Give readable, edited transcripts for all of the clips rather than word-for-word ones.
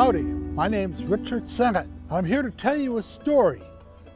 Howdy, my name's Richard Sennett. I'm here to tell you a story.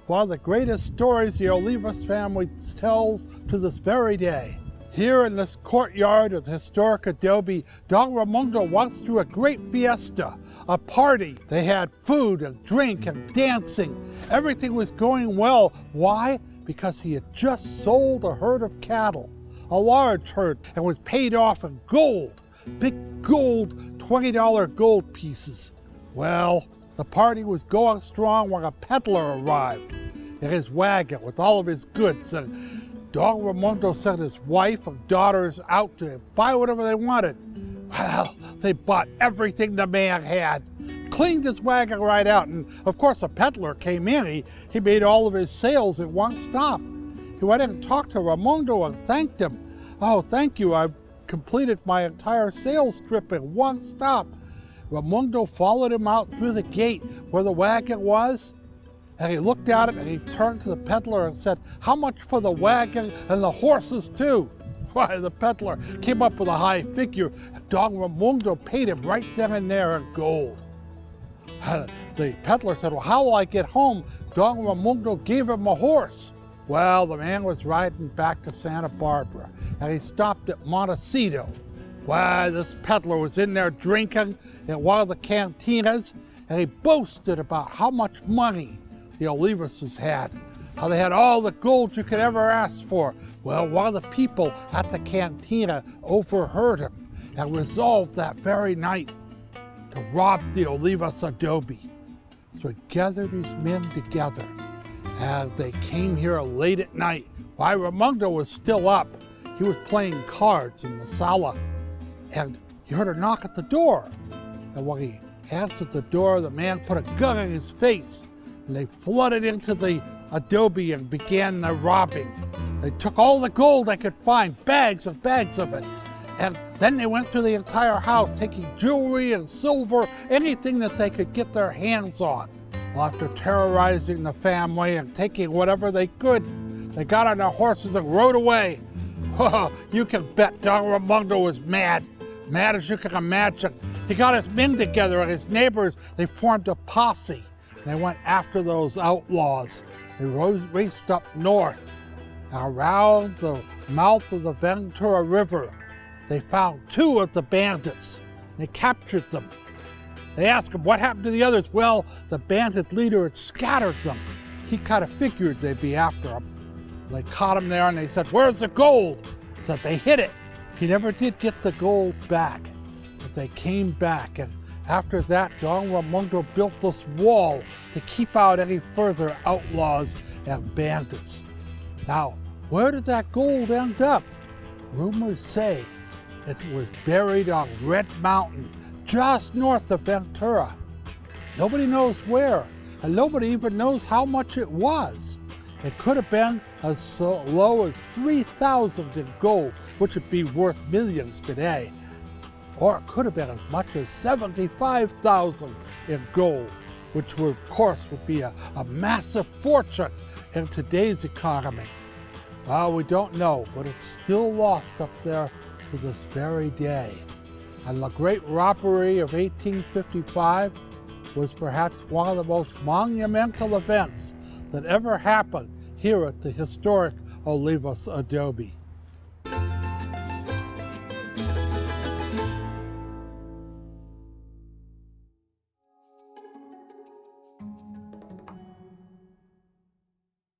One of the greatest stories the Olivas family tells to this very day. Here in this courtyard of the historic Adobe, Don Raimundo once threw a great fiesta, a party. They had food and drink and dancing. Everything was going well. Why? Because he had just sold a herd of cattle, a large herd, and was paid off in gold, big gold, $20 gold pieces. Well, the party was going strong when a peddler arrived in his wagon with all of his goods, and Don Raimundo sent his wife and daughters out to buy whatever they wanted. Well, they bought everything the man had, cleaned his wagon right out, and of course the peddler came in. He made all of his sales at one stop. He went in and talked to Raimundo and thanked him. "Oh, thank you, I've completed my entire sales trip in one stop." Raimundo followed him out through the gate where the wagon was, and he looked at it and he turned to the peddler and said, "How much for the wagon and the horses too?" Why, the peddler came up with a high figure, and Don Raimundo paid him right then and there in gold. The peddler said, "Well, how will I get home?" Don Raimundo gave him a horse. Well, the man was riding back to Santa Barbara, and he stopped at Montecito. Why, this peddler was in there drinking in one of the cantinas, and he boasted about how much money the Olivases had, how they had all the gold you could ever ask for. Well, one of the people at the cantina overheard him and resolved that very night to rob the Olivas Adobe. So he gathered his men together, and they came here late at night. Why, Raimundo was still up. He was playing cards in the sala, and he heard a knock at the door. And when he answered the door, the man put a gun in his face, and they flooded into the Adobe and began their robbing. They took all the gold they could find, bags of it. And then they went through the entire house, taking jewelry and silver, anything that they could get their hands on. Well, after terrorizing the family and taking whatever they could, they got on their horses and rode away. Oh, you can bet Don Raimundo was mad as you can imagine. He got his men together and his neighbors. They formed a posse. They went after those outlaws. They raced up north. Around the mouth of the Ventura River, they found two of the bandits. They captured them. They asked them, what happened to the others? Well, the bandit leader had scattered them. He kind of figured they'd be after him. They caught him there and they said, "Where's the gold?" He said they hid it. He never did get the gold back, but they came back. And after that, Don Raimundo built this wall to keep out any further outlaws and bandits. Now, where did that gold end up? Rumors say it was buried on Red Mountain, just north of Ventura. Nobody knows where, and nobody even knows how much it was. It could have been as low as 3,000 in gold, which would be worth millions today. Or it could have been as much as 75,000 in gold, which would, of course, would be a massive fortune in today's economy. Well, we don't know, but it's still lost up there to this very day. And the Great Robbery of 1855 was perhaps one of the most monumental events that ever happened here at the historic Olivas Adobe.